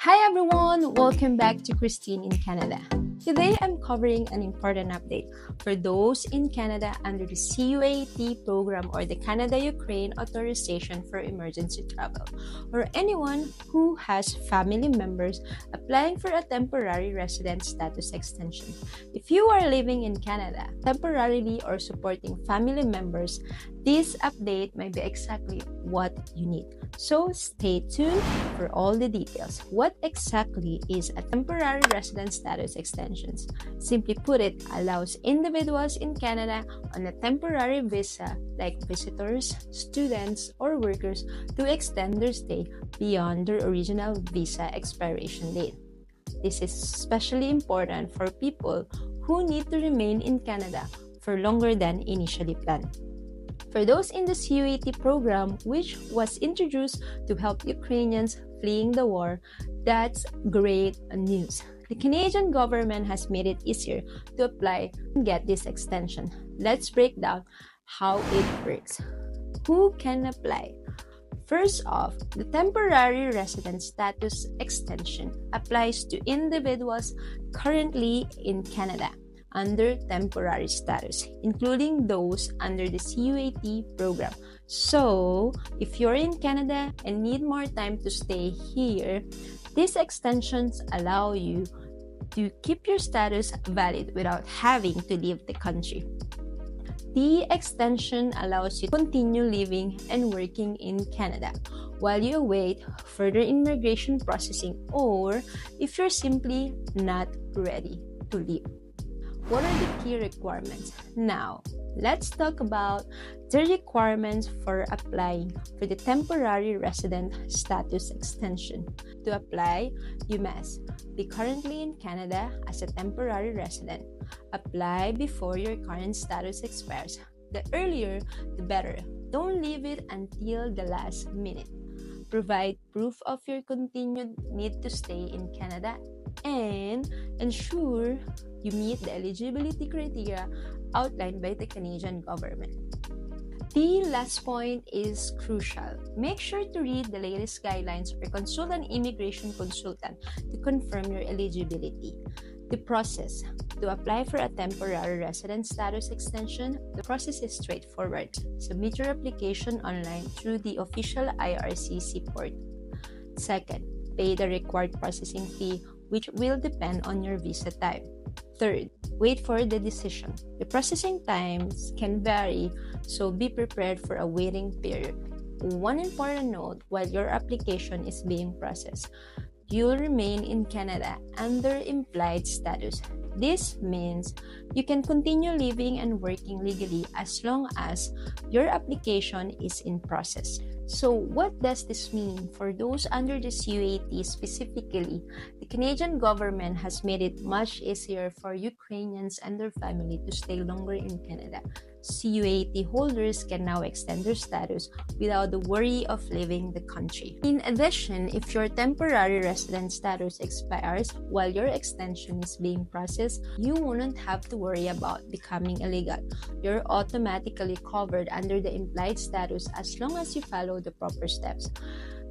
Hi everyone! Welcome back to Christine in Canada. Today I'm covering an important update for those in Canada under the CUAET program or the Canada-Ukraine Authorization for Emergency Travel, or anyone who has family members applying for a temporary resident status extension. If you are living in Canada temporarily or supporting family members, this update may be exactly what you need. So stay tuned for all the details. What exactly is a temporary resident status extension? Simply put, it allows individuals in Canada on a temporary visa, like visitors, students, or workers, to extend their stay beyond their original visa expiration date. This is especially important for people who need to remain in Canada for longer than initially planned. For those in the CUAET program, which was introduced to help Ukrainians fleeing the war, that's great news. The Canadian government has made it easier to apply and get this extension. Let's break down how it works. Who can apply? First off, the temporary resident status extension applies to individuals currently in Canada under temporary status, including those under the CUAET program. So, if you're in Canada and need more time to stay here, these extensions allow you to keep your status valid without having to leave the country. The extension allows you to continue living and working in Canada while you await further immigration processing, or if you're simply not ready to leave. What are the key requirements? Now, let's talk about the requirements for applying for the temporary resident status extension. To apply, you must be currently in Canada as a temporary resident. Apply before your current status expires. The earlier, the better. Don't leave it until the last minute. Provide proof of your continued need to stay in Canada and ensure you meet the eligibility criteria outlined by the Canadian government. The last point is crucial. Make sure to read the latest guidelines or consult an immigration consultant to confirm your eligibility. The process. To apply for a temporary resident status extension, the process is straightforward. Submit your application online through the official IRCC portal. Second, pay the required processing fee, which will depend on your visa type. Third, wait for the decision. The processing times can vary, so be prepared for a waiting period. One important note: while your application is being processed, you'll remain in Canada under implied status. This means you can continue living and working legally as long as your application is in process. So what does this mean for those under the CUAET specifically? The Canadian government has made it much easier for Ukrainians and their family to stay longer in Canada. CUAET holders can now extend their status without the worry of leaving the country. In addition, if your temporary resident status expires while your extension is being processed, you won't have to worry about becoming illegal. You're automatically covered under the implied status as long as you follow the proper steps.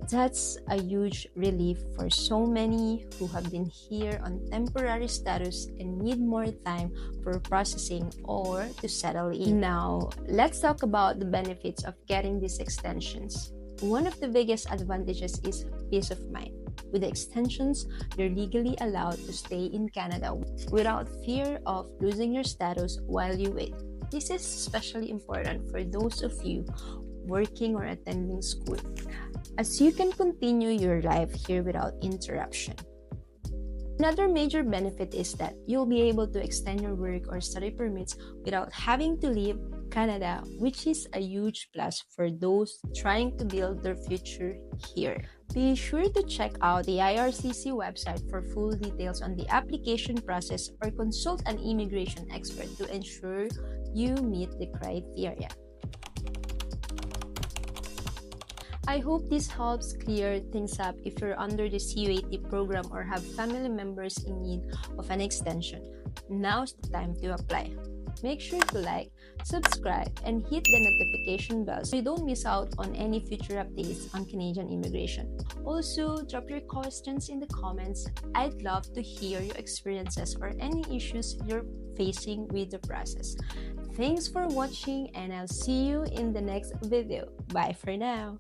That's a huge relief for so many who have been here on temporary status and need more time for processing or to settle in. Now, let's talk about the benefits of getting these extensions. One of the biggest advantages is peace of mind. With the extensions, you're legally allowed to stay in Canada without fear of losing your status while you wait. This is especially important for those of you working or attending school, as you can continue your life here without interruption. Another major benefit is that you'll be able to extend your work or study permits without having to leave Canada, which is a huge plus for those trying to build their future here. Be sure to check out the IRCC website for full details on the application process or consult an immigration expert to ensure you meet the criteria. I hope this helps clear things up if you're under the CUAET program or have family members in need of an extension. Now's the time to apply. Make sure to like, subscribe, and hit the notification bell so you don't miss out on any future updates on Canadian immigration. Also, drop your questions in the comments. I'd love to hear your experiences or any issues you're facing with the process. Thanks for watching, and I'll see you in the next video. Bye for now.